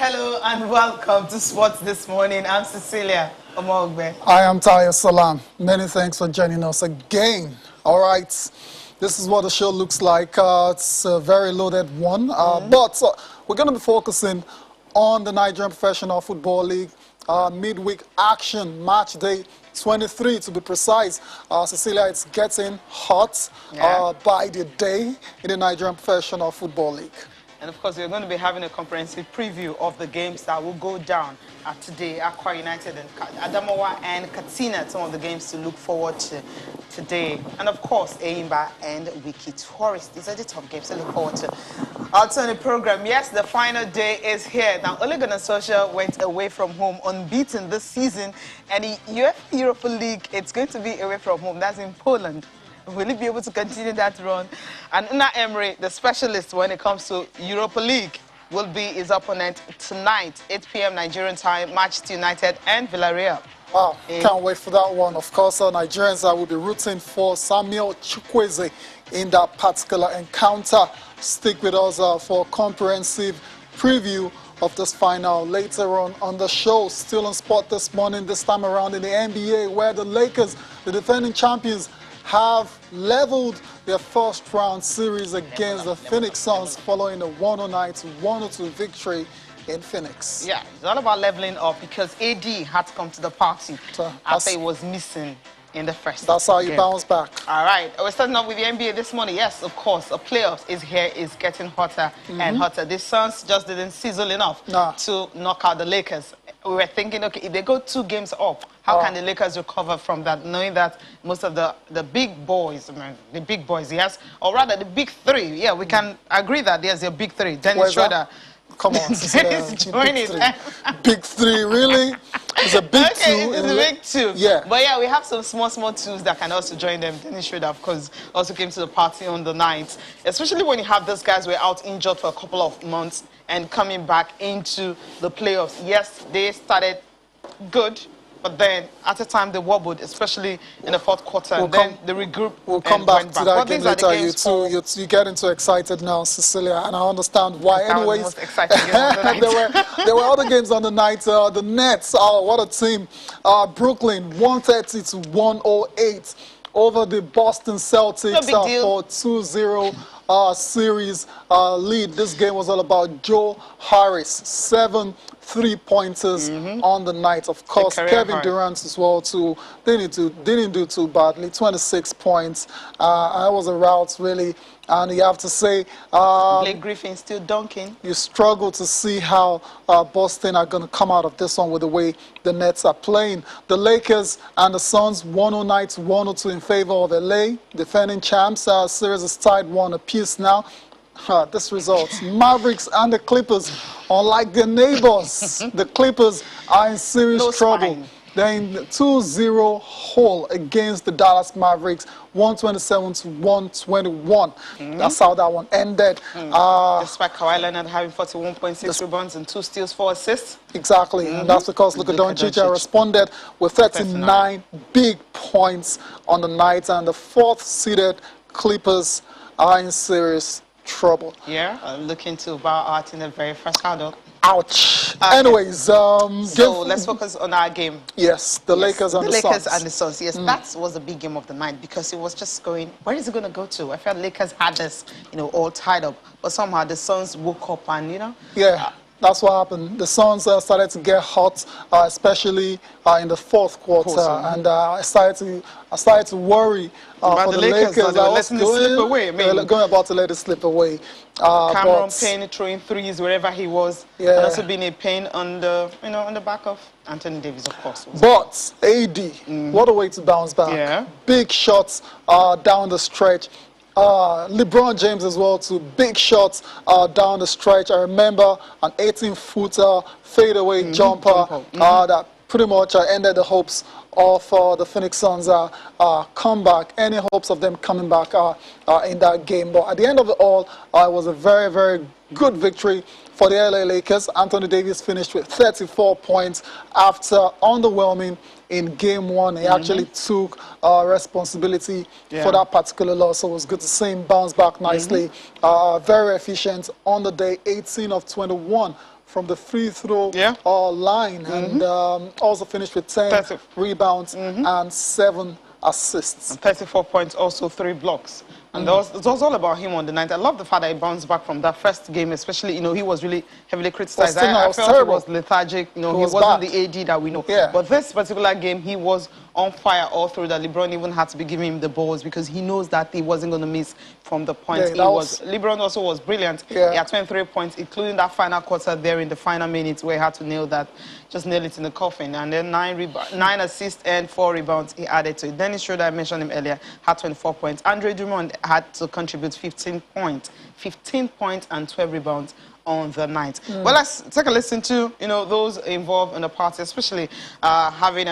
Hello and welcome to Sports This Morning. I'm Cecilia Omogbe. I am Tayo Salam. Many thanks for joining us again. All right, this is what the show looks like. It's a very loaded one, but we're going to be focusing on the Nigerian Professional Football League midweek action, match day 23 to be precise. Cecilia, it's getting hot by the day in the Nigerian Professional Football League. And of course, we're going to be having a comprehensive preview of the games that will go down today. KAWHI United and Adamawa and Katsina, some of the games to look forward to today. And of course, Eimba and Wiki Tourist. These are the top games to look forward to. Also on the program, yes, the final day is here. Now, Ole Gunnar Solskjaer went away from home unbeaten this season. And the UEFA Europa League, it's going to be away from home. That's in Poland. Will he be able to continue that run? And Una Emery, the specialist when it comes to Europa League, will be his opponent tonight, 8 p.m. Nigerian time, Manchester United and Villarreal. Wow, can't wait for that one. Of course, Nigerians will be rooting for Samuel Chukwueze in that particular encounter. Stick with us for a comprehensive preview of this final later on the show. Still on spot this morning, this time around in the NBA, where the Lakers, the defending champions, have leveled their first round series against the Phoenix Suns following a 109-102 victory in Phoenix. Yeah, it's all about leveling up because AD had to come to the party after he was missing in the first. That's how you bounce back. All right, we're starting off with the NBA this morning. Yes, of course, the playoffs is here, is getting hotter and hotter. The Suns just didn't sizzle enough to knock out the Lakers. We were thinking, okay, if they go 2 games up, how can the Lakers recover from that, knowing that most of the big boys, the big boys, yes, or rather the big 3, yeah, we can agree that there's a big 3. Dennis Schroeder. Come on, big 3, really? It's a big 2. It's a big 2. Yeah. But yeah, we have some small 2s that can also join them. Dennis Schroeder, of course, also came to the party on the night. Especially when you have those guys who were out injured for a couple of months and coming back into the playoffs. Yes, they started good, but then at the time they wobbled, especially in the 4th quarter. And then they regrouped. We'll come back to that game later. You getting too excited now, Cecilia, and I understand why. Anyways, the most exciting game of the night. there were other games on the night. The Nets, what a team! Brooklyn 130-108 over the Boston Celtics for 2-0. Series lead. This game was all about Joe Harris, 7 3-pointers on the night. Of course, Kevin Durant as well too. Didn't do too badly. 26 points. I was a rout really, and you have to say, Blake Griffin still dunking. You struggle to see how Boston are going to come out of this one with the way the Nets are playing. The Lakers and the Suns 109-102 in favor of LA, defending champs. Series is tied 1 apiece now. This result, Mavericks and the Clippers, unlike their neighbors, the Clippers are in serious trouble. They're in 2-0 hole against the Dallas Mavericks, 127-121. That's how that one ended. Despite Kawhi Leonard having 41.6 rebounds and 2 steals, 4 assists. Exactly, and that's because Luka Doncic responded with 39 big points on the night, and the 4th-seeded Clippers are in serious trouble. Yeah, looking to bow out in the very first hurdle. Ouch. Anyways, so let's focus on our game. Yes, the Lakers and the Suns. Lakers and the Suns. Yes, that was the big game of the night because it was just going, where is it going to go to? I felt Lakers had this, all tied up, but somehow the Suns woke up and, Yeah. That's what happened. The Suns started to get hot, especially in the 4th quarter, and I started to worry for the Lakers. They were letting it slip away. They were about to let it slip away. Cameron Payne throwing 3s wherever he was, and also being a pain on the on the back of Anthony Davis, of course. But AD, what a way to bounce back! Yeah. Big shots down the stretch. LeBron James as well too. Big shots down the stretch. I remember an 18-footer fadeaway jumper that pretty much ended the hopes of the Phoenix Suns comeback. Any hopes of them coming back in that game. But at the end of it all, it was a very, very good victory for the LA Lakers. Anthony Davis finished with 34 points after underwhelming in Game 1. He actually took responsibility for that particular loss, so it was good to see him bounce back nicely. Very efficient on the day, 18 of 21 from the free throw Yeah. line, and also finished with 10 rebounds and 7 assists. And 34 points, also 3 blocks. And it was all about him on the night. I love the fact that he bounced back from that first game, especially, you know, he was really heavily criticized. I felt he was lethargic. You know, he wasn't the AD that we know. Yeah. But this particular game, he was on fire all through. That LeBron even had to be giving him the balls because he knows that he wasn't going to miss from the points. Yeah, LeBron also was brilliant. Yeah. He had 23 points, including that final quarter there in the final minutes where he had to nail it in the coffin. And then 9 assists and 4 rebounds he added to it. Dennis Schroeder, I mentioned him earlier, had 24 points. Andre Drummond had to contribute 15 points and 12 rebounds on the night. Well, let's take a listen to, you know, those involved in the party, especially having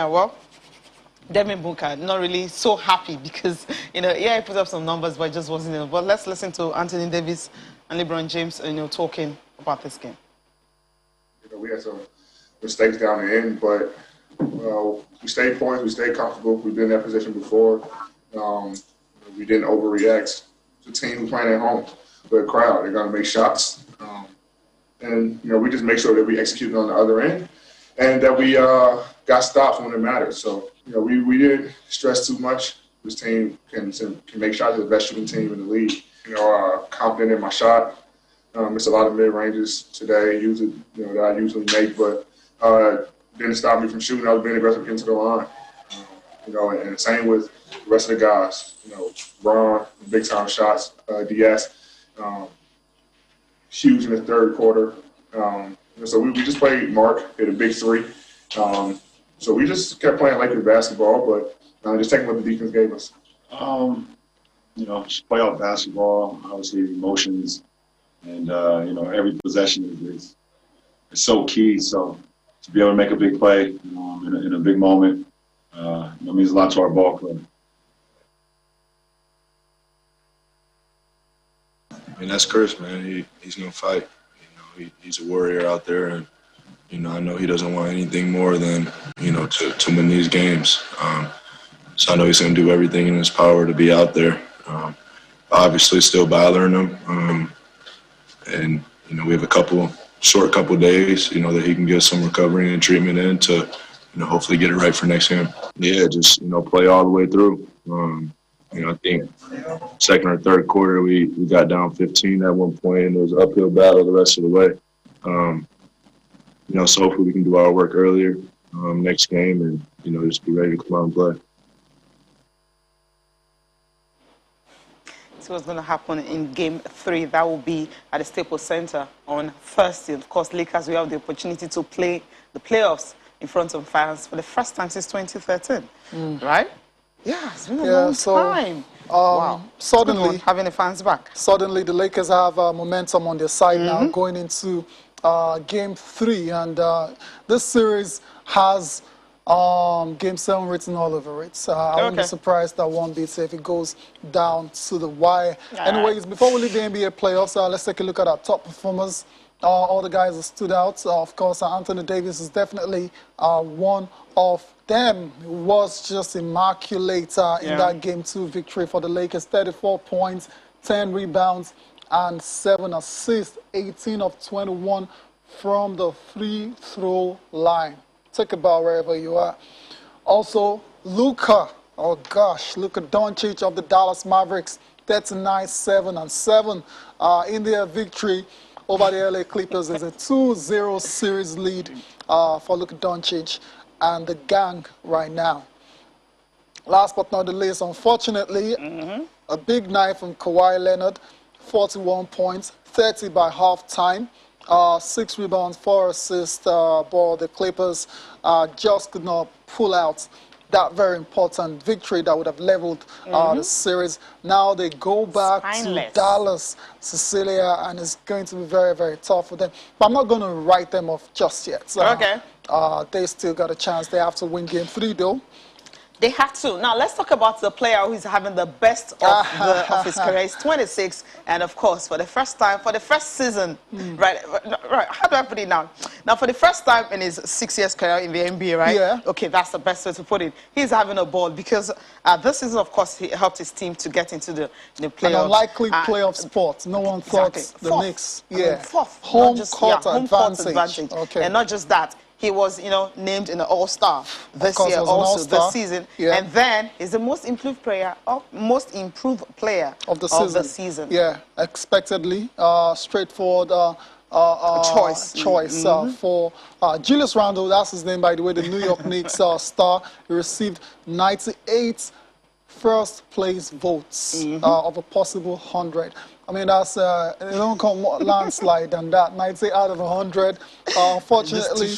Devin Booker, not really so happy because, you know, yeah, he put up some numbers, but it just wasn't enough. But let's listen to Anthony Davis and LeBron James, you know, talking about this game. You know, we had some mistakes down the end, but we stayed poised, we stayed comfortable. We've been in that position before. We didn't overreact. It's a team who's playing at home with a crowd. They're going to make shots. And, you know, we just make sure that we executed on the other end and that we got stops when it mattered. So, you know, we didn't stress too much. This team can make shots. They're the best shooting team in the league. You know, confident in my shot. Missed a lot of mid-ranges today, usually, you know, that I usually make, but didn't stop me from shooting. I was being aggressive into the line. You know, and the same with the rest of the guys. You know, Ron, big-time shots. DS, huge in the third quarter. So we just played Mark, hit a big 3. So we just kept playing Lakers basketball, but just taking what the defense gave us. You know, just playoff basketball, obviously emotions, and, you know, every possession is so key. So to be able to make a big play in a big moment, it means a lot to our ball club. I mean, that's Chris, man. He's going to fight. You know, he's a warrior out there, and, you know, I know he doesn't want anything more than, you know, to win these games. So I know he's going to do everything in his power to be out there. Obviously still bothering him. And, you know, we have a short couple days, you know, that he can get some recovery and treatment in to, you know, hopefully get it right for next game. Yeah, just, you know, play all the way through. You know, I think second or third quarter we got down 15 at one point, and it was an uphill battle the rest of the way. You know, so hopefully we can do our work earlier next game and, you know, just be ready to come out and play. What's going to happen in Game 3. That will be at the Staples Center on Thursday. Of course, Lakers will have the opportunity to play the playoffs in front of fans for the first time since 2013, right? Yeah, it's been a long time. Wow. Suddenly, having the fans back. Suddenly, the Lakers have momentum on their side now going into Game 3. And this series has Game 7 written all over it. I wouldn't be surprised that one beat if it goes down to the wire. Anyways, before we leave the NBA playoffs, let's take a look at our top performers. All the guys that stood out. Of course, Anthony Davis is definitely one of them. He was just immaculate in that Game 2 victory for the Lakers. 34 points, 10 rebounds, and 7 assists. 18 of 21 from the free throw line. Take a bow wherever you are. Also, Luka Doncic of the Dallas Mavericks, 39-7-7 in their victory over the LA Clippers. There's a 2-0 series lead for Luka Doncic and the gang right now. Last but not the least, unfortunately, a big night from KAWHI Leonard, 41 points, 30 by halftime. 6 rebounds, 4 assists, but the Clippers just could not pull out that very important victory that would have leveled the series. Now they go back to Dallas, Cecilia, and it's going to be very, very tough for them. But I'm not going to write them off just yet. They still got a chance. They have to win Game 3, though. They have to. Now, let's talk about the player who is having the best of his career. He's 26, and of course, for the first time, for the first season, right, how do I put it now? Now, for the first time in his 6 years career in the NBA, right? Yeah. Okay, that's the best way to put it. He's having a ball because this season, of course, he helped his team to get into the playoffs. An unlikely playoff spot. No one thought the Knicks. I mean, fourth. Home court advantage. Okay. And not just that. He was, named in the All-Star this year, also this season. Yeah. And then he's the most improved player of the season. Yeah, expectedly, straightforward choice for Julius Randle. That's his name, by the way, the New York Knicks star. He received 98 first place votes of a possible 100. I mean, that's it don't come more landslide than that. 90 out of 100. Unfortunately,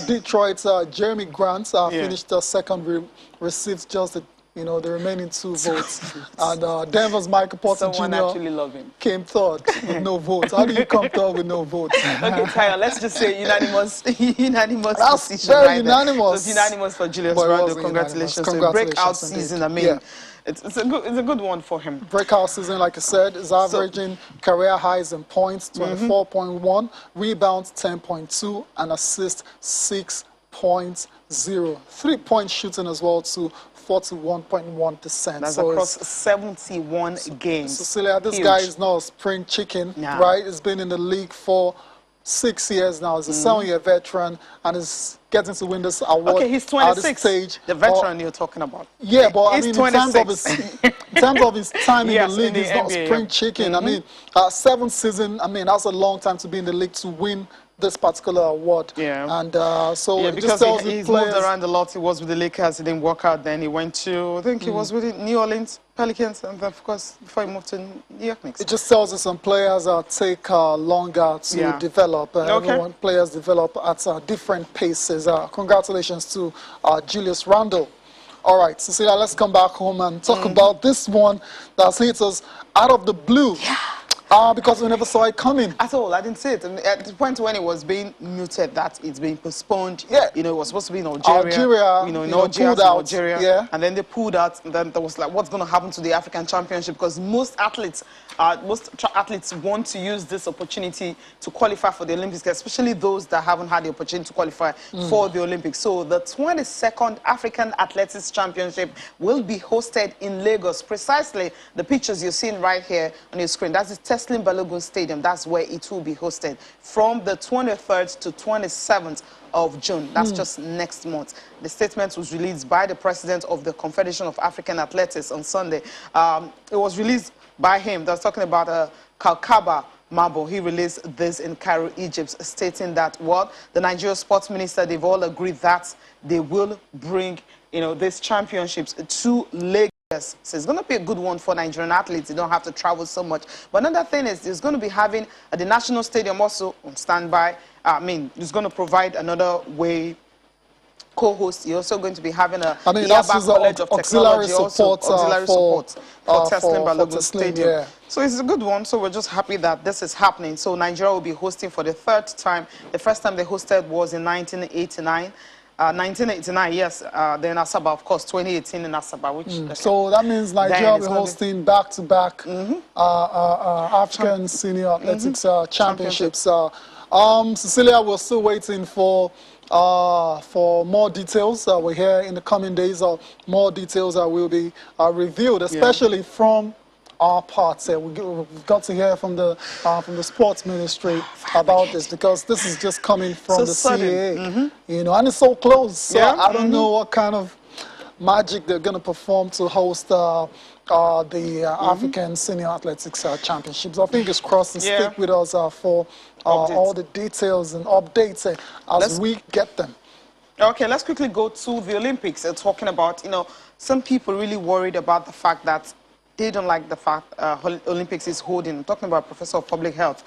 Detroit's Jeremy Grant finished second, received just the remaining 2 votes. And Denver's Michael Porter Jr. came third with no votes. How do you come third with no votes? Okay, Tyler, let's just say unanimous That's decision. Very unanimous. It's unanimous for Julius Randle. Congratulations. Breakout season, I mean. Yeah. It's a good one for him. Breakout season, like I said, is averaging career highs in points, 24.1, rebounds 10.2, and assists 6.0. 3-point shooting as well to 41.1%. That's across 71 games. Cecilia, this guy is not a spring chicken, right? He's been in the league for 6 years now. He's a 7-year veteran and is getting to win this award. Okay, he's 26. At this stage. The veteran you're talking about. Yeah, but he's I mean, in terms of his time in the league, he's not spring chicken. I mean, 7th season, I mean, that's a long time to be in the league to win this particular award. Yeah. And so it because just tells he's the moved around a lot. He was with the Lakers, he didn't work out. Then he went to, I think he was with the New Orleans Pelicans, and then, of course, before he moved to New York Knicks. It just tells us some players take longer to develop. Players develop at different paces. Congratulations to Julius Randle. All right, Cecilia, let's come back home and talk about this one that's hit us out of the blue. Yeah. Because we never saw it coming. At all, I didn't see it. I mean, at the point when it was being mooted that it's being postponed, it was supposed to be in Algeria, in Algeria, and then they pulled out, and then there was like, what's going to happen to the African Championship? Because most athletes want to use this opportunity to qualify for the Olympics, especially those that haven't had the opportunity to qualify for the Olympics. So the 22nd African Athletics Championship will be hosted in Lagos. Precisely the pictures you're seeing right here on your screen. That's the Teslim Balogun Stadium. That's where it will be hosted from the 23rd to 27th of June. That's just next month. The statement was released by the president of the Confederation of African Athletics on Sunday. It was released by him. That's talking about Kalkaba Mabo. He released this in Cairo, Egypt, stating that the Nigerian sports minister, they've all agreed that they will bring these championships to Lagos. So it's going to be a good one for Nigerian athletes. You don't have to travel so much. But another thing is, it's going to be having the National Stadium also on standby. I mean, it's going to provide another way co-host. You're also going to be having a College of Technology, auxiliary support for Teslim Balogun Stadium. Yeah. So it's a good one. So we're just happy that this is happening. So Nigeria will be hosting for the 3rd time. The first time they hosted was in 1989. 1989, yes. Then Asaba, of course, 2018 in Asaba. Which so that means Nigeria will be hosting back-to-back African Senior Athletics Championships. Cecilia, we're still waiting for more details. We're here in the coming days. More details will be revealed, especially from our part. We've got to hear from the sports ministry about this, because this is just coming from the CAA, and it's so close. So I don't know what kind of magic they're going to perform to host the African Senior Athletics Championships. I think it's crossed and stick with us for all the details and updates as we get them. Okay, let's quickly go to the Olympics. Talking about, some people really worried about the fact that they don't like the fact Olympics is holding. I'm talking about Professor of Public Health,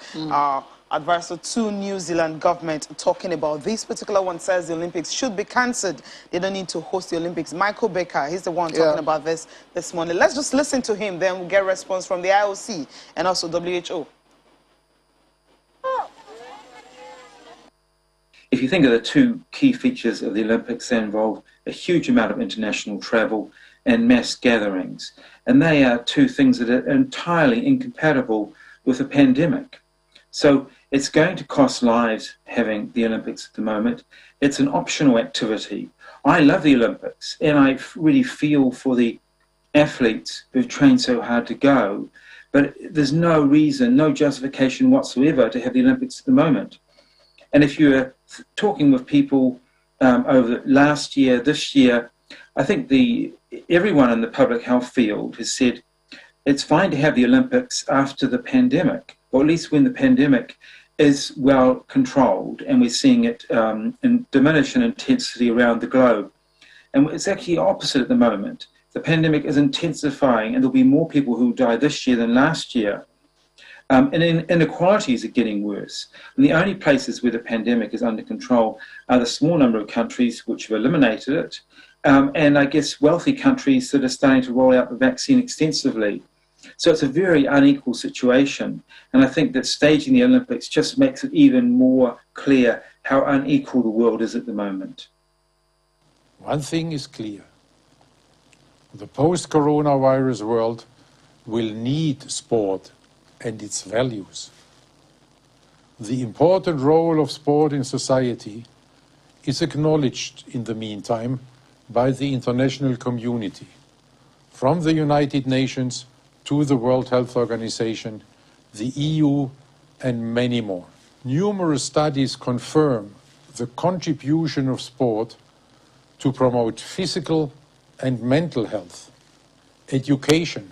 advisor to New Zealand government, talking about this particular one, says the Olympics should be cancelled. They don't need to host the Olympics. Michael Baker, he's the one talking about this morning. Let's just listen to him, then we'll get a response from the IOC and also WHO. If you think of the two key features of the Olympics, they involve a huge amount of international travel and mass gatherings. And they are two things that are entirely incompatible with a pandemic. So it's going to cost lives having the Olympics at the moment. It's an optional activity. I love the Olympics, and I really feel for the athletes who've trained so hard to go, but there's no reason, no justification whatsoever to have the Olympics at the moment. And if you're talking with people over last year, this year, I think everyone in the public health field has said it's fine to have the Olympics after the pandemic, or at least when the pandemic is well controlled, and we're seeing it diminish in intensity around the globe. And it's actually opposite at the moment. The pandemic is intensifying, and there'll be more people who die this year than last year. And inequalities are getting worse. And the only places where the pandemic is under control are the small number of countries which have eliminated it, and I guess wealthy countries that are starting to roll out the vaccine extensively. So it's a very unequal situation. And I think that staging the Olympics just makes it even more clear how unequal the world is at the moment. One thing is clear. The post-coronavirus world will need sport and its values. The important role of sport in society is acknowledged in the meantime by the international community, from the United Nations to the World Health Organization, the EU, and many more. Numerous studies confirm the contribution of sport to promote physical and mental health, education,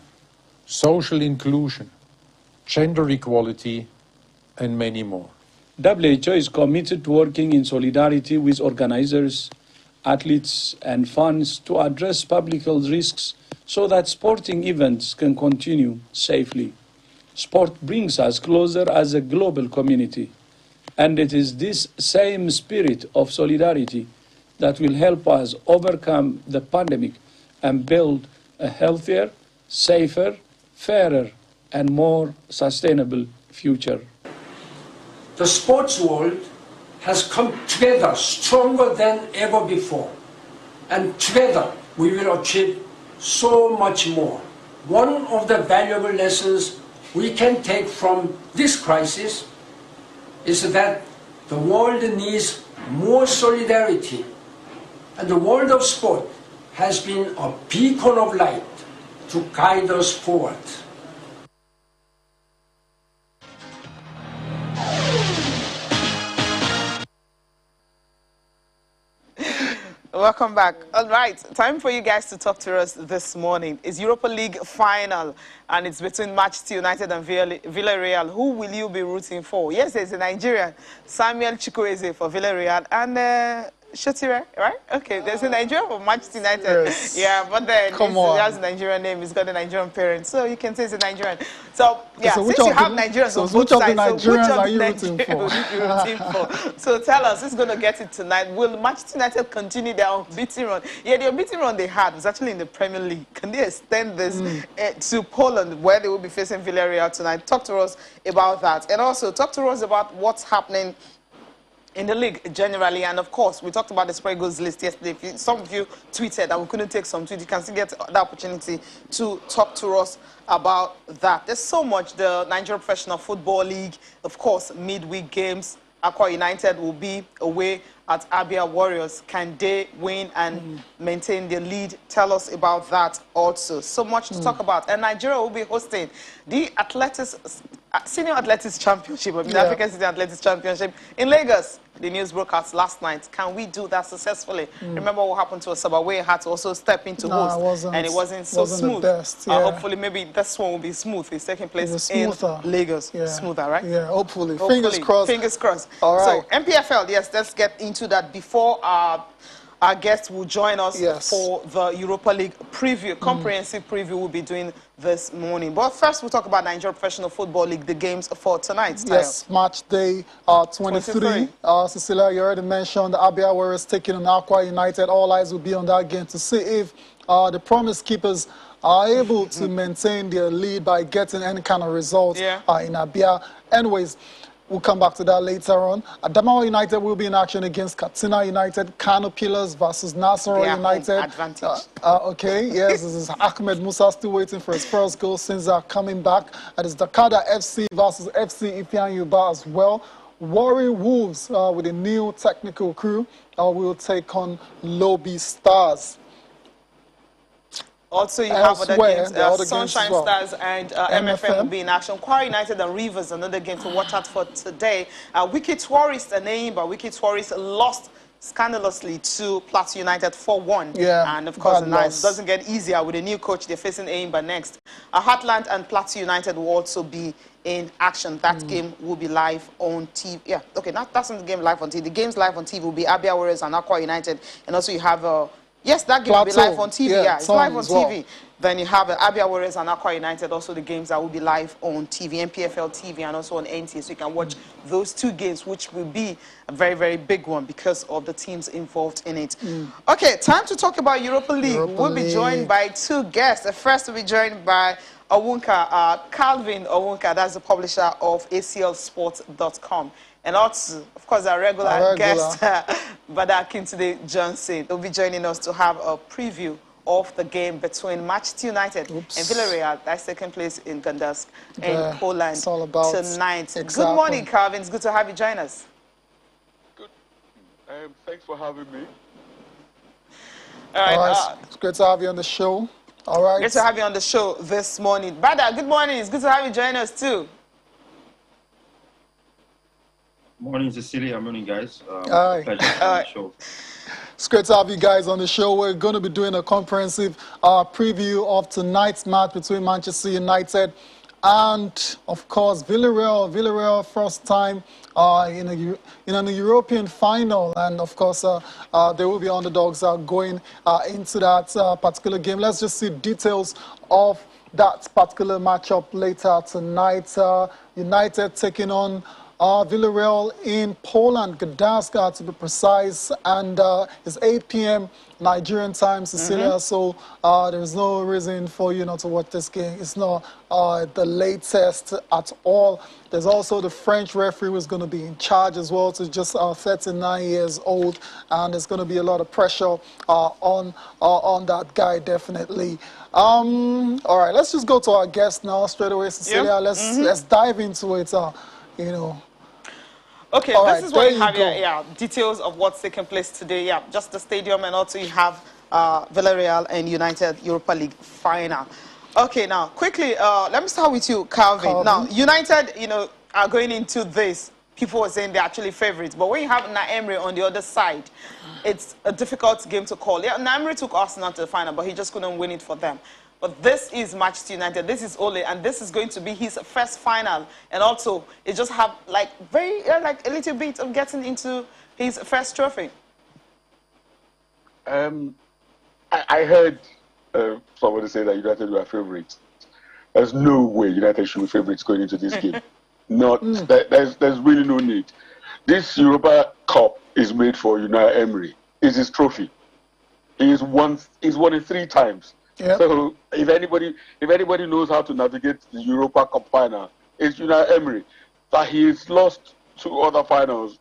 social inclusion, gender equality, and many more. WHO is committed to working in solidarity with organizers, athletes, and fans to address public health risks so that sporting events can continue safely. Sport brings us closer as a global community, and it is this same spirit of solidarity that will help us overcome the pandemic and build a healthier, safer, fairer, and more sustainable future. The sports world has come together stronger than ever before, and together we will achieve so much more. One of the valuable lessons we can take from this crisis is that the world needs more solidarity, and the world of sport has been a beacon of light to guide us forward. Welcome back. All right, time for you guys to talk to us this morning. It's Europa League final, and it's between Manchester United and Villarreal. Who will you be rooting for? Yes, there's a Nigerian, Samuel Chukwueze for Villarreal, and Shotire, right? Okay, there's a Nigerian for Manchester United. Yes. Yeah, but then Come he on. has a Nigerian name. He's got a Nigerian parent, so you can say it's a Nigerian. So, yeah, So since you have Nigerians on both which of the sides, Nigerians so are which you of the rooting for? Nigerians will you be rooting for? So tell us, who's going to get it tonight? Will Manchester United continue their unbeaten run? Yeah, the unbeaten run they had was actually in the Premier League. Can they extend this to Poland, where they will be facing Villarreal tonight? Talk to us about that. And also, talk to us about what's happening in the league generally. And of course, we talked about the Spread Goals list yesterday. Some of you tweeted that we couldn't take some tweets. You can still get the opportunity to talk to us about that. There's so much. The Nigeria Professional Football League, of course, midweek games. KAWHI United will be away at Abia Warriors. Can they win and maintain their lead? Tell us about that also. So much to talk about. And Nigeria will be hosting the Senior Athletics Championship, the African Senior Athletics Championship in Lagos. The news broadcast last night. Can we do that successfully? Remember what happened to Asaba, where had to also step into host, and it wasn't so smooth. The best, yeah. Hopefully, maybe this one will be smooth. It's taking place in Lagos. Yeah. Smoother, right? Yeah, hopefully. Fingers crossed. Fingers crossed. All right. So, MPFL, yes, let's get into that before our guests will join us for the Europa League preview, comprehensive preview we'll be doing this morning. But first, we'll talk about Nigeria Professional Football League, the games for tonight. Yes, match day 23. Cecilia, you already mentioned the Abia Warriors taking on KAWHI United. All eyes will be on that game to see if the Promise Keepers are able to maintain their lead by getting any kind of result in Abia. Anyways, We'll come back to that later on. Adamawa United will be in action against Katsina United. Kano Pillars versus Nasarawa United. Advantage. Okay, yes, this is Ahmed Musa still waiting for his first goal since coming back. And it's Dakada FC versus FC Ipian Yuba as well. Warri Wolves with a new technical crew will take on Lobby Stars. Also, you have other games, Sunshine games well. Stars and MFM will be in action. KAWHI United and Rivers, another game to watch out for today. Wiki Tourists, a name, but Wiki Tourists lost scandalously to Plateau United 4-1. Yeah, and of course, the night doesn't get easier with a new coach. They're facing Aimba next. Heartland and Plateau United will also be in action. That game will be live on TV. Yeah, okay, that's not the game live on TV. The games live on TV will be Abia Warriors and Aqua United. And also you have... yes, that game will be live on TV. Yeah, it's live on TV. Then you have Abia Warriors and Aqua United, also the games that will be live on TV, MPFL TV, and also on NTA. So you can watch those two games, which will be a very, very big one because of the teams involved in it. Okay, time to talk about Europa League. We'll be joined by two guests. The first will be joined by Owunka, Calvin Owunka, that's the publisher of ACLsports.com. And also, of course, our regular guest, Badar Kintude Johnson, will be joining us to have a preview of the game between Manchester United and Villarreal. That's taking place in Gdansk in Poland tonight. Good morning, Calvin. It's good to have you join us. Good. Thanks for having me. All right. It's great to have you on the show. All right. Great to have you on the show this morning. Badar, good morning. It's good to have you join us, too. Morning, Cecilia. Morning, guys. Pleasure to be on the show. It's great to have you guys on the show. We're going to be doing a comprehensive preview of tonight's match between Manchester United and, of course, Villarreal. Villarreal, first time in a European final. And, of course, there will be underdogs going into that particular game. Let's just see details of that particular matchup later tonight. United taking on Villarreal in Poland, Gdansk to be precise, and it's 8 p.m. Nigerian time, Cecilia, so there's no reason for you not to watch this game. It's not the latest at all. There's also the French referee who's going to be in charge as well, so just 39 years old, and there's going to be a lot of pressure on that guy, definitely. All right, let's just go to our guest now straight away, Cecilia. Let's dive into it, you know. Okay, this is what you have here. Details of what's taking place today. Yeah, just the stadium, and also you have Villarreal and United Europa League final. Okay, now quickly, let me start with you, Calvin. Now, United, are going into this. People were saying they're actually favorites, but when you have Naemri on the other side, it's a difficult game to call. Yeah, Naemri took Arsenal to the final, but he just couldn't win it for them. But this is Manchester United, this is Ole, and this is going to be his first final. And also, it just have like a little bit of getting into his first trophy. I heard somebody say that United were favorites. There's no way United should be favorites going into this game. There's really no need. This Europa Cup is made for Unai Emery. It's his trophy. He's won it 3 times. Yep. So if anybody knows how to navigate the Europa Cup final, it's Unai Emery. That he's lost 2 other finals.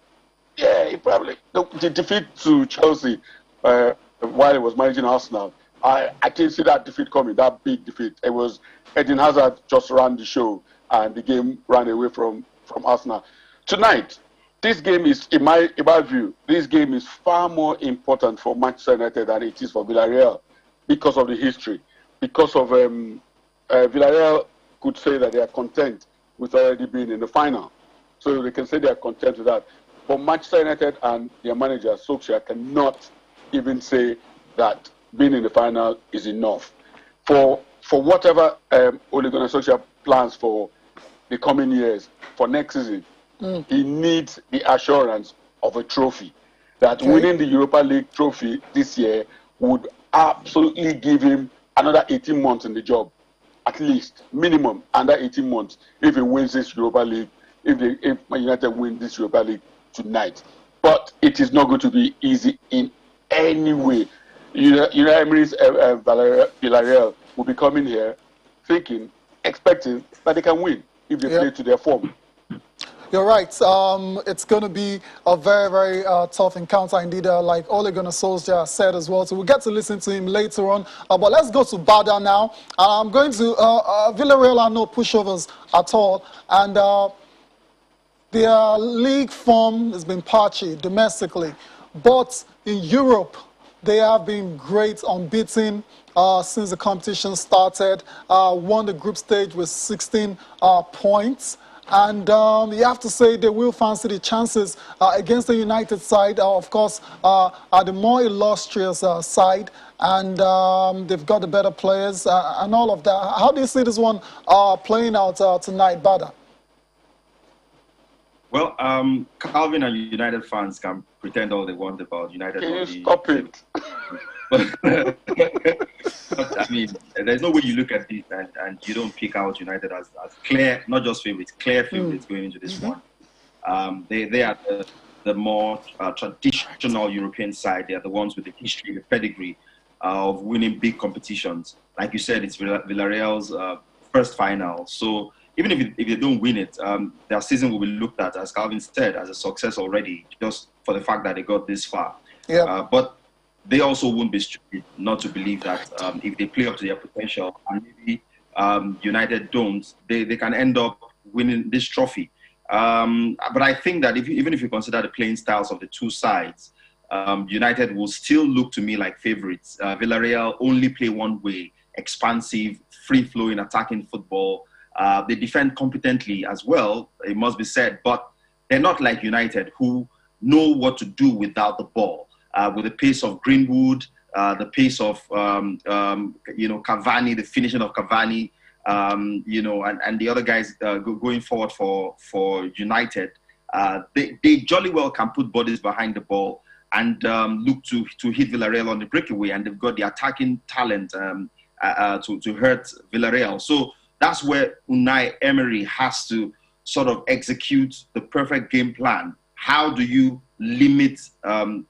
Yeah, he probably the defeat to Chelsea while he was managing Arsenal. I didn't see that defeat coming. That big defeat. It was Eden Hazard just ran the show and the game ran away from Arsenal. Tonight, this game is, in my view, this game is far more important for Manchester United than it is for Villarreal. Because of the history, because of Villarreal could say that they are content with already being in the final. So they can say they are content with that. But Manchester United and their manager, Solskjaer, cannot even say that being in the final is enough. For whatever Ole Gunnar Solskjaer plans for the coming years, for next season, he needs the assurance of a trophy. That winning the Europa League trophy this year would absolutely give him another 18 months in the job, at least minimum under 18 months if he wins this Europa League, if United win this Europa League tonight. But it is not going to be easy in any way. Emery's Villarreal will be coming here expecting that they can win if they play to their form. You're right. It's going to be a very, very tough encounter indeed, like Ole Gunnar Solskjaer said as well. So we'll get to listen to him later on. But let's go to Bada now. I'm going to Villarreal are no pushovers at all. And their league form has been patchy domestically. But in Europe, they have been great, unbeaten since the competition started. Won the group stage with 16 points. And you have to say they will fancy the chances against the United side, of course, are the more illustrious side. And they've got the better players and all of that. How do you see this one playing out tonight, Bada? Well, Calvin and United fans can pretend all they want about United. Can you stop it? But, I mean, there's no way you look at this and you don't pick out United as clear, not just favorites, clear favorites going into this one. They are the more traditional European side. They are the ones with the history, the pedigree of winning big competitions. Like you said, it's Villarreal's first final. So even if they don't win it, their season will be looked at, as Calvin said, as a success already, just for the fact that they got this far. Yeah. But they also won't be stupid not to believe that if they play up to their potential and maybe United don't, they can end up winning this trophy. But I think that even if you consider the playing styles of the two sides, United will still look to me like favorites. Villarreal only play one way, expansive, free-flowing, attacking football. They defend competently as well, it must be said, but they're not like United, who know what to do without the ball. With the pace of Greenwood, the pace of Cavani, the finishing of Cavani, and the other guys going forward for United, they jolly well can put bodies behind the ball and look to hit Villarreal on the breakaway, and they've got the attacking talent to hurt Villarreal. So that's where Unai Emery has to sort of execute the perfect game plan. How do you limit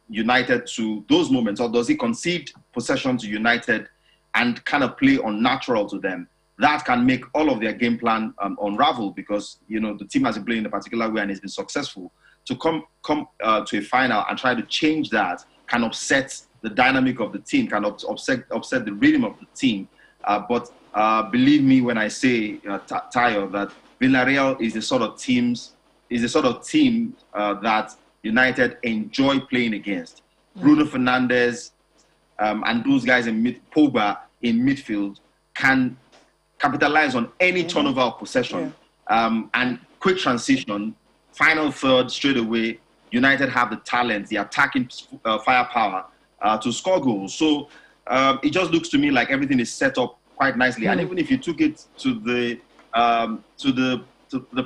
United to those moments, or does he concede possession to United and kind of play unnatural to them? That can make all of their game plan unravel, because the team has been playing in a particular way and has been successful. To come to a final and try to change that can upset the dynamic of the team, can upset the rhythm of the team. But believe me when I say, Tayo, that Villarreal is the sort of team that United enjoy playing against. Bruno Fernandes and those guys Pogba in midfield can capitalize on any turnover of possession and quick transition, final third straight away. United have the talent, the attacking firepower to score goals. So it just looks to me like everything is set up quite nicely. And even if you took it to the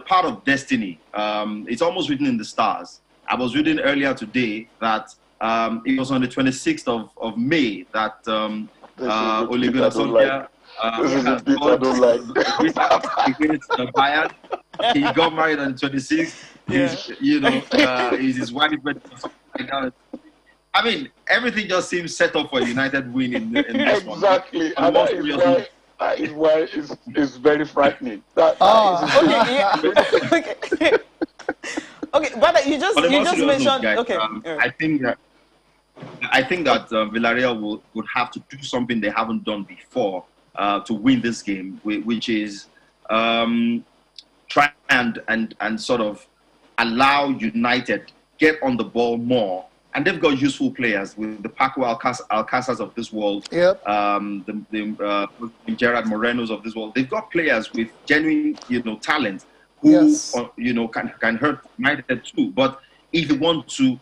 part of destiny, it's almost written in the stars. I was reading earlier today that it was on the 26th of May that Ole Gunnar Solskjaer against Bayern. He got married on the 26th. He's his wife went or something like that. I mean, everything just seems set up for a United win in this one. Exactly, and that is why it's very frightening. Okay, but you just mentioned. Guys, okay, I think that Villarreal would have to do something they haven't done before to win this game, which is try and sort of allow United get on the ball more. And they've got useful players with the Paco Alcázars of this world, the Gerard Morenos of this world. They've got players with genuine, talent who, can hurt United too. But if they want to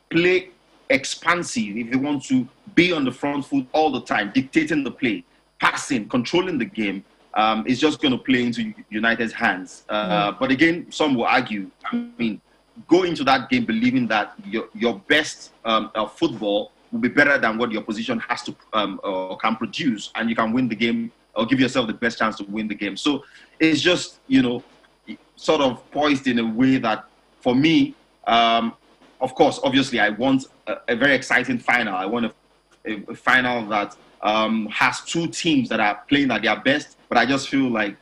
play expansive, if they want to be on the front foot all the time, dictating the play, passing, controlling the game, it's just going to play into United's hands. But again, some will argue, go into that game believing that your best football will be better than what your opposition has to or can produce, and you can win the game or give yourself the best chance to win the game. So it's just, sort of poised in a way that, for me, of course, obviously, I want a very exciting final. I want a final that has two teams that are playing at their best, but I just feel like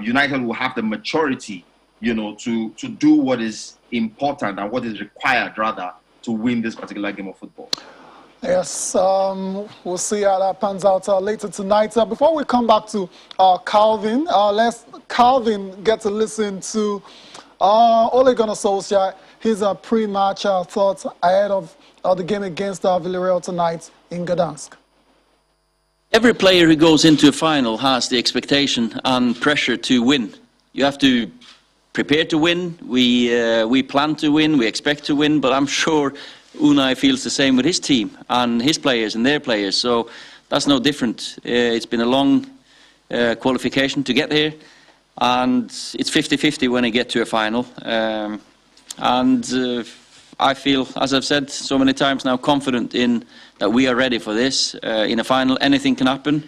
United will have the maturity to do what is important and what is required, rather, to win this particular game of football. Yes, we'll see how that pans out later tonight. Before we come back to Calvin, let's Calvin get to listen to Ole Gunnar Solskjaer, his pre-match thoughts ahead of the game against Villarreal tonight in Gdansk. Every player who goes into a final has the expectation and pressure to win. You have to prepare to win. We plan to win. We expect to win. But I'm sure Unai feels the same with his team and his players and their players. So that's no different. It's been a long qualification to get here, and it's 50-50 when you get to a final. I feel, as I've said so many times now, confident in that we are ready for this. In a final, anything can happen.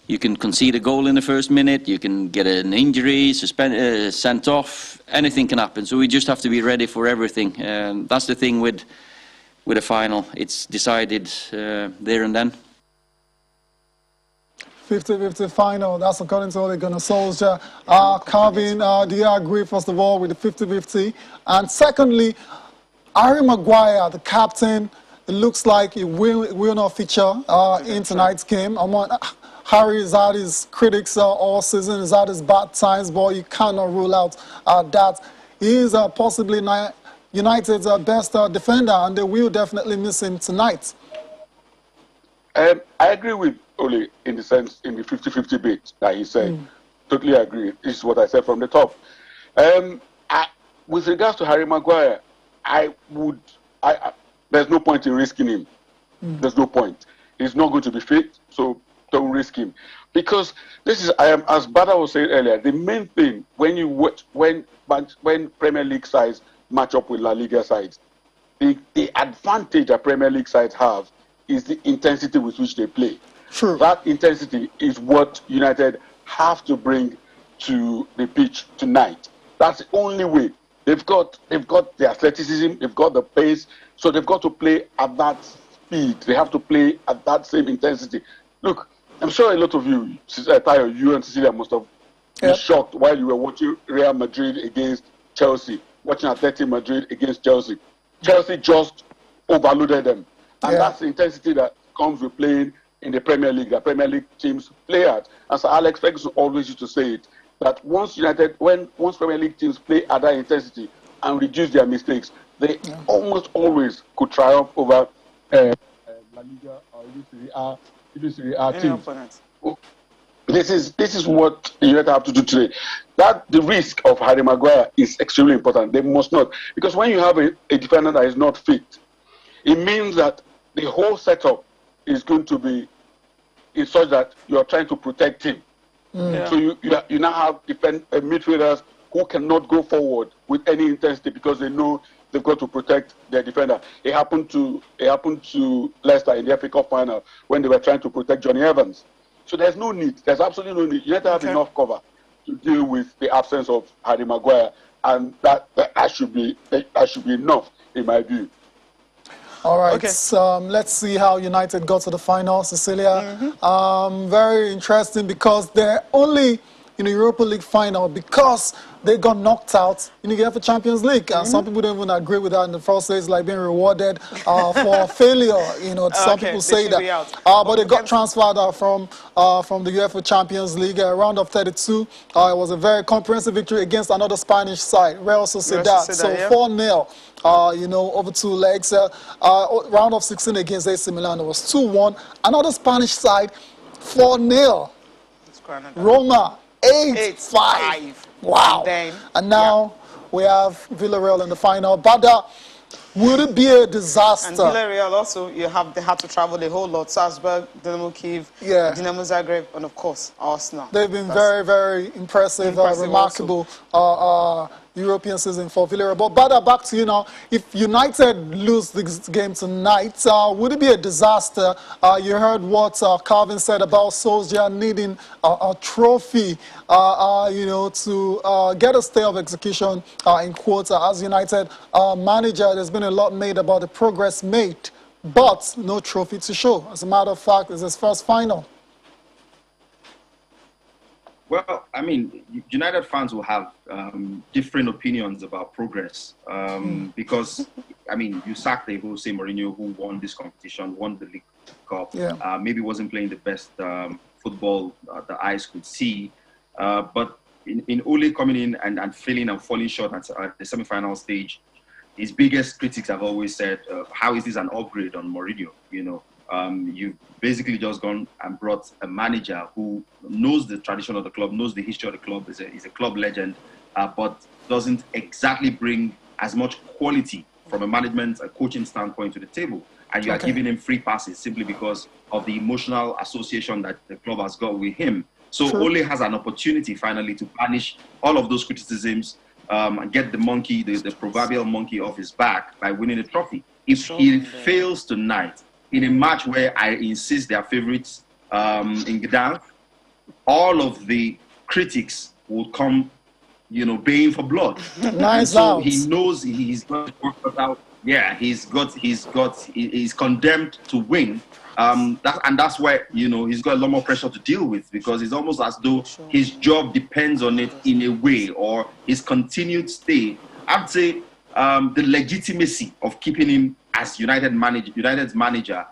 You can concede a goal in the first minute, you can get an injury, sent off, anything can happen. So we just have to be ready for everything. That's the thing with a final. It's decided there and then. 50-50 final, that's according to Ole Gunnar Solskjaer. Calvin, do you agree, first of all, with the 50-50? And secondly, Harry Maguire, the captain, it looks like he will not feature in tonight's game. Harry has had his critics all season, he's had his bad times, but you cannot rule out that he is possibly United's best defender, and they will definitely miss him tonight. I agree with Ole in the sense, in the 50-50 bit that he said. Totally agree. This is what I said from the top. With regards to Harry Maguire, there's no point in risking him. There's no point. He's not going to be fit, so don't risk him. Because this is, as Bada was saying earlier, the main thing when you watch, when Premier League sides match up with La Liga sides, the advantage that Premier League sides have is the intensity with which they play. True. That intensity is what United have to bring to the pitch tonight. That's the only way. They've got the athleticism, they've got the pace, so they've got to play at that speed. They have to play at that same intensity. Look, I'm sure a lot of you, Tayo, you and Cecilia must have been shocked while you were watching Real Madrid against Chelsea, watching Atletico Madrid against Chelsea. Chelsea just overloaded them. And that's the intensity that comes with playing in the Premier League. The Premier League teams play at. As Alex Ferguson always used to say it, that once Premier League teams play at that intensity and reduce their mistakes, they almost always could triumph over La Liga or Serie A teams. This is what United have to do today. That the risk of Harry Maguire is extremely important. They must not, because when you have a defender that is not fit, it means that the whole setup is going to be such that you are trying to protect him. So you now have midfielders who cannot go forward with any intensity because they know they've got to protect their defender. It happened to Leicester in the FA Cup final when they were trying to protect Johnny Evans. So there's no need. There's absolutely no need. You have to have enough cover to deal with the absence of Harry Maguire, and that should be enough in my view. All right, let's see how United got to the final, Cecilia. Very interesting because they're only in the Europa League final because they got knocked out in the UEFA Champions League. And some people don't even agree with that in the first place, like being rewarded for failure. Some people say that. But they got transferred from the UEFA Champions League, round of 32. It was a very comprehensive victory against another Spanish side, Real Sociedad. So 4-0. Over 2 legs. Round of 16 against AC Milan, it was 2-1. Another Spanish side, 4-0. Roma, 8-5. Wow. And now we have Villarreal in the final. But would it be a disaster? And Villarreal also, they had to travel a whole lot. Salzburg, Dynamo Kiev, Dynamo Zagreb, and of course, Arsenal. They've been very, very impressive remarkable European season for Villarreal. But back to you now. If United lose this game tonight, would it be a disaster? You heard what Calvin said about Solskjaer needing a trophy, to get a stay of execution in quotes as United manager. There's been a lot made about the progress made, but no trophy to show. As a matter of fact, it's his first final. Well, I mean, United fans will have different opinions about progress because, I mean, you sacked a Jose Mourinho who won this competition, won the League Cup, maybe wasn't playing the best football the eyes could see, but in Ole coming in and failing and falling short at the semi-final stage, his biggest critics have always said, how is this an upgrade on Mourinho? You know, you've basically just gone and brought a manager who knows the tradition of the club, knows the history of the club, is a club legend, but doesn't exactly bring as much quality from a management, a coaching standpoint to the table. And you are giving him free passes simply because of the emotional association that the club has got with him. So Ole has an opportunity finally to banish all of those criticisms and get the monkey, the proverbial monkey off his back by winning a trophy. If he fails tonight in a match where I insist they are favorites in Gdansk, all of the critics will come, you know, baying for blood. Nice. So he knows he's got out. Yeah, he's condemned to win. And that's why, you know, he's got a lot more pressure to deal with, because it's almost as though his job depends on it in a way, or his continued stay. I'd say the legitimacy of keeping him as United's manager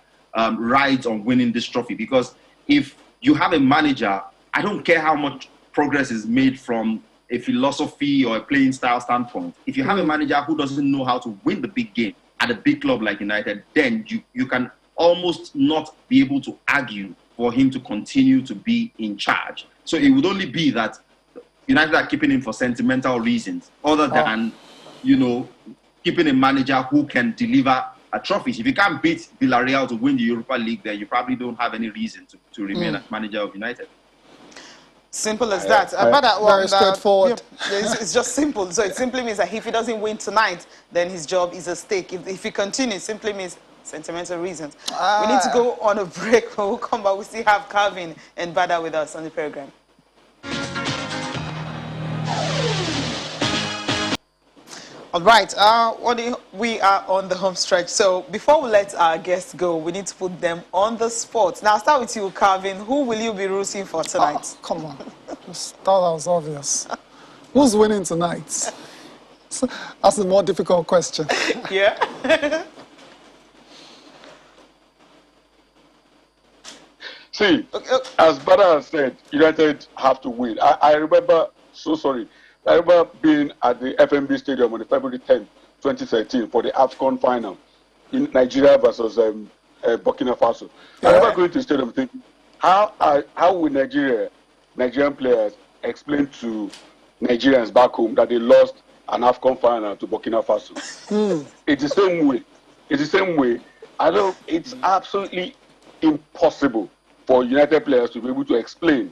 rides on winning this trophy. Because if you have a manager, I don't care how much progress is made from a philosophy or a playing style standpoint. If you have a manager who doesn't know how to win the big game at a big club like United, then you can almost not be able to argue for him to continue to be in charge. So it would only be that United are keeping him for sentimental reasons, other than, you know, keeping a manager who can deliver a trophies. If you can't beat Villarreal to win the Europa League, then you probably don't have any reason to remain as manager of United. Simple as that. Very straightforward. It's just simple. So it simply means that if he doesn't win tonight, then his job is at stake. If he continues, it simply means sentimental reasons. We need to go on a break. When we come back, we still have Calvin and Bada with us on the program. All right, we are on the home stretch. So before we let our guests go, we need to put them on the spot. Now, I'll start with you, Calvin. Who will you be rooting for tonight? Come on. Just thought that was obvious. Who's winning tonight? That's a more difficult question. Yeah. See, as Bada said, United have to win. I remember, I remember being at the FMB Stadium on February 10th, 2013 for the AFCON final in Nigeria versus Burkina Faso. I remember going to the stadium thinking, how will Nigerian players explain to Nigerians back home that they lost an AFCON final to Burkina Faso? It's the same way. It's the same way. It's absolutely impossible for United players to be able to explain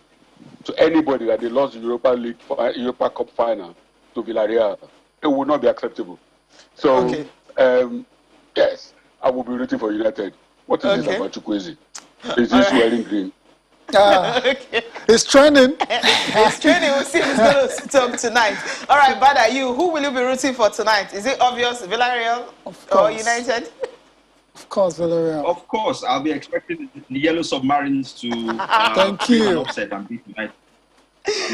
to anybody that they lost the Europa Cup final to Villarreal. It would not be acceptable. So, yes, I will be rooting for United. What is this about Chukwueze? Is this wearing green? It's training. It's training. We'll see who's going to sit up tonight. All right, Bada, who will you be rooting for tonight? Is it obvious, Villarreal or United? Of course, Villarreal. Of course, I'll be expecting the Yellow Submarines to Thank you. an upset and beat United.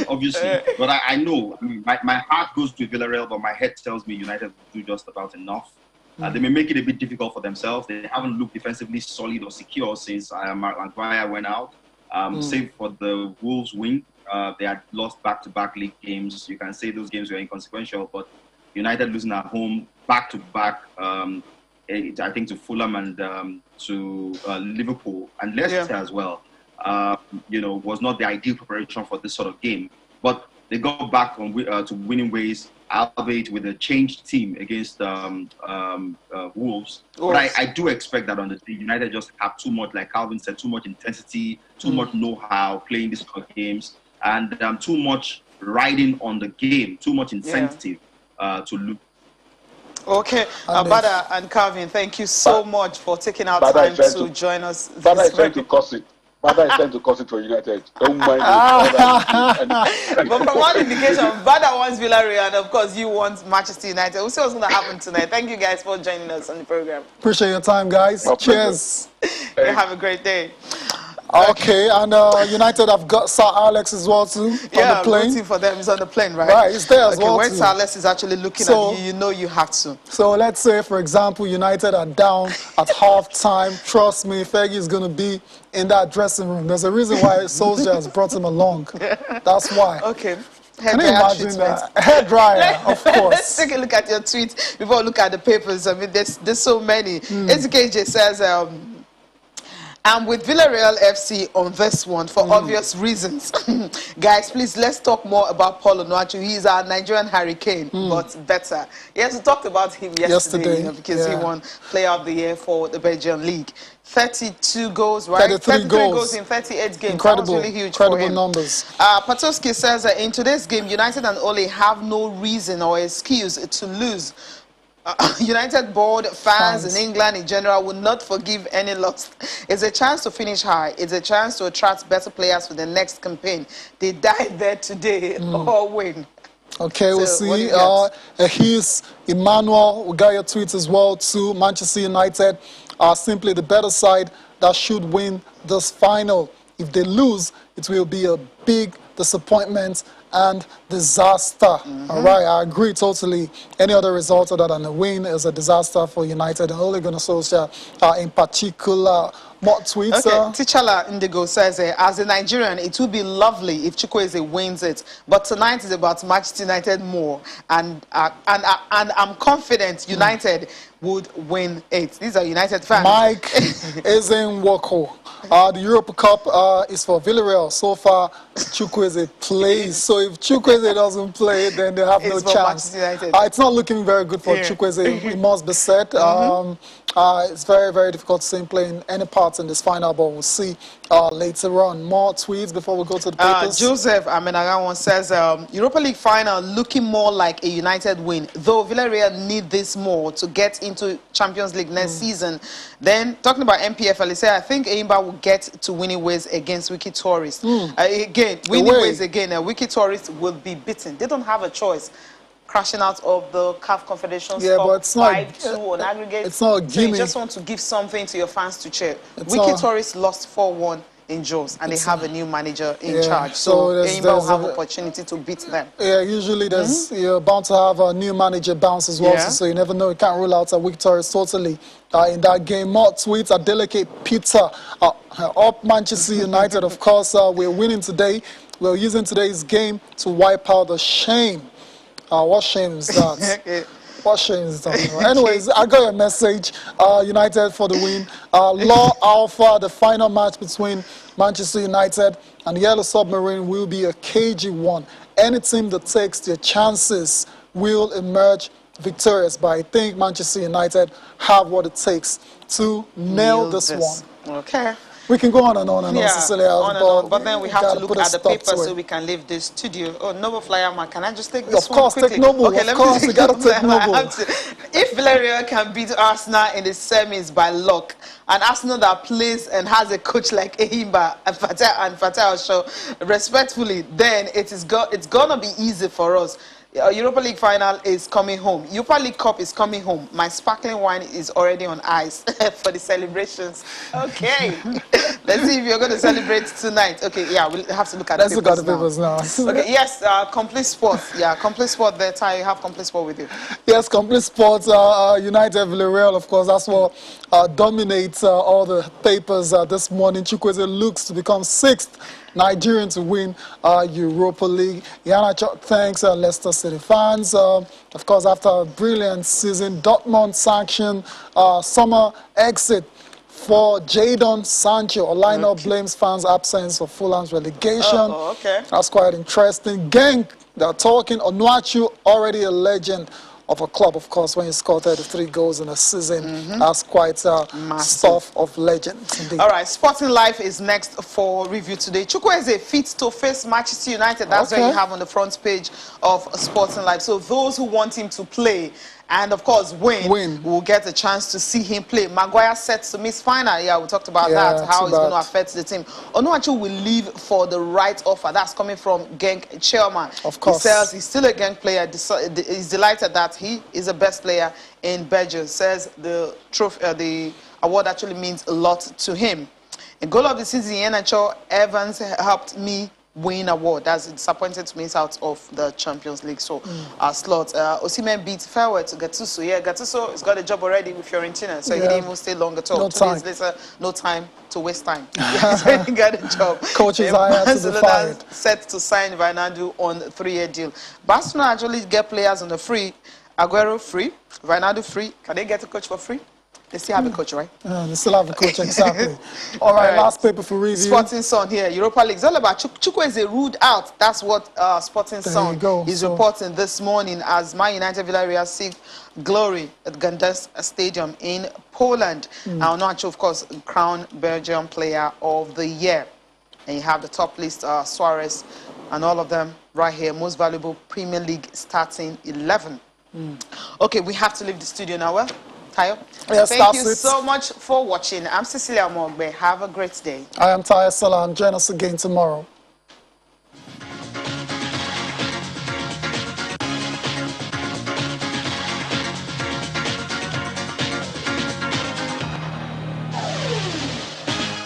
Obviously, but I know, my heart goes to Villarreal, but my head tells me United will do just about enough. They may make it a bit difficult for themselves. They haven't looked defensively solid or secure since Maguire went out. Save for the Wolves win, they had lost back-to-back league games. You can say those games were inconsequential, but United losing at home back-to-back, I think to Fulham and to Liverpool and Leicester as well, was not the ideal preparation for this sort of game. But they got back on to winning ways, albeit with a changed team against Wolves. But I do expect that on the day, United just have too much, like Calvin said, too much intensity, too much know-how playing these sort of games, and too much riding on the game, too much incentive to lose. Okay, Bada and Calvin, thank you so much for taking our time to join us. Bada is trying to cuss it. Bada is trying to cuss it for United. Don't mind it. But from one indication, Bada wants Villarreal, and of course you want Manchester United. We'll see what's going to happen tonight. Thank you guys for joining us on the program. Appreciate your time, guys. Cheers. You have a great day. Okay, and United have got Sir Alex as well too on the plane. Rooting for them. He's on the plane, right? Right, he's there as well when too. Sir Alex is actually looking at you, you know you have to. So let's say, for example, United are down at half-time. Trust me, Fergie is going to be in that dressing room. There's a reason why Solskjaer has brought him along. That's why. Okay. Can you imagine that? Hair dryer, of course. Let's take a look at your tweet before we look at the papers. I mean, there's so many. SKJ says, I'm with Villarreal FC on this one for obvious reasons. Guys, please, let's talk more about Paul Onuachu. He's our Nigerian hurricane, but better. Yes, we talked about him yesterday because he won Player of the Year for the Belgian League. 32 goals, right? 33 goals in 38 games. Incredible, that was really huge incredible for him. Numbers. Patoski says, in today's game, United and Ole have no reason or excuse to lose. United board, fans in England in general will not forgive any loss. It's a chance to finish high. It's a chance to attract better players for the next campaign. They died there today or win. Okay, we'll see. Here's Emmanuel. We got your tweets as well too. Manchester United are simply the better side that should win this final. If they lose, it will be a big disappointment and disaster. All right, I agree totally. Any other result other than a win is a disaster for United, and Ole Gunnar Solskjaer in particular. More tweets. Okay, Tichala Indigo says, as a Nigerian, it would be lovely if Chukwueze wins it, but tonight is about Manchester United more, and I'm confident United would win it. These are United fans. Mike Ezenwoko. The Europa Cup is for Villarreal. So far, Chukwueze plays. So if Chukwueze doesn't play, then they have no chance. It's not looking very good for Chukwueze, it must be said. It's very, very difficult to see him playing any parts in this final, but we'll see later on. More tweets before we go to the papers. Joseph Amenagawan says, Europa League final looking more like a United win, though Villarreal need this more to get into Champions League next season. Then, talking about MPFL, he said, I think Eimba will get to winning ways against Wiki Tourist. Again, winning ways again, Wiki Tourist will be beaten. They don't have a choice. Crashing out of the CAF Confederation Cup, but it's not 5-2 on aggregate. It's not a gimmick. So you just want to give something to your fans to cheer. Wiki Tourist lost 4-1 in Jos, and they have a new manager in charge. So Eimba will have opportunity to beat them. Yeah, usually you're bound to have a new manager bounce as well, so you never know. You can't rule out a Wiki Tourist totally in that game. More tweets. A delicate pizza up Manchester United. Of course, we're winning today. We're using today's game to wipe out the shame. What shame is that? What shame is that? Anyways, I got your message. United for the win. Law Alpha, the final match between Manchester United and the Yellow Submarine will be a cagey one. Any team that takes their chances will emerge victorious. But I think Manchester United have what it takes to nail this one. Okay. We can go on and on and on, Cecilia. But then we have to look at the paper so we can leave this studio. Oh, Noble Flyer Man, can I just take this one quickly? Take Noble. Okay, of course, we got to take Noble. If Villarreal can beat Arsenal in the semis by luck, and Arsenal that plays and has a coach like Eimba and Fatah Osho, respectfully, then it's gonna be easy for us. Europa League final is coming home. Europa League Cup is coming home. My sparkling wine is already on ice for the celebrations. Okay. Let's see if you're going to celebrate tonight. Okay, yeah, we'll have to look at the papers. Let's look at the papers now. Okay, yes, Complete Sports. Yeah, Complete Sport there. Ty, you have Complete Sport with you. Yes, Complete Sports. United Villarreal, of course, that's what dominates all the papers this morning. Chukwueze looks to become 6th Nigerian to win Europa League. Yana thanks Leicester City fans. Of course, after a brilliant season, Dortmund sanctioned summer exit for Jadon Sancho. Olaina blames fans' absence for Fulham's relegation. That's quite interesting. Genk, they're talking. Onuachu, already a legend of a club, of course, when he scored 33 goals in a season. That's quite stuff of legends indeed. All right, Sporting Life is next for review today. Chukwueze fit to face Manchester United. That's what you have on the front page of Sporting Life. So those who want him to play and, of course, win, will get a chance to see him play. Maguire set to miss final. Yeah, we talked about that, how it's going to affect the team. Onuachu will leave for the right offer. That's coming from Genk chairman. Of course. He says he's still a Genk player. He's delighted that he is the best player in Belgium. Says the award actually means a lot to him. In goal of the season, NHL Evans helped me win award. That's disappointed to miss out of the Champions League. So slot. Osimhen beat Fairway to Gattuso. Yeah, Gattuso has got a job already with Fiorentina, so he didn't even stay long at all. No 2 time. days later, no time to waste time. So he got a job. Coaches hired to be fired. Set to sign Wijnaldum on a 3-year deal. Barcelona actually get players on the free. Aguero free, Wijnaldum free. Can they get a coach for free? They still have a coach, right? They still have a coach, exactly. All right, last paper for review. Sporting Sun here, Europa League. It's all about Chukwueze ruled out. That's what Sporting Sun is reporting this morning as Man United Villarreal seek glory at Gdańsk Stadium in Poland. Now, Nacho, of course, crowned Belgium Player of the Year. And you have the top list, Suarez, and all of them right here. Most valuable Premier League starting 11. Okay, we have to leave the studio now. Well, Tayo, thank you so much for watching. I'm Cecilia Mogbe. Have a great day. I am Tayo Salam. Join us again tomorrow.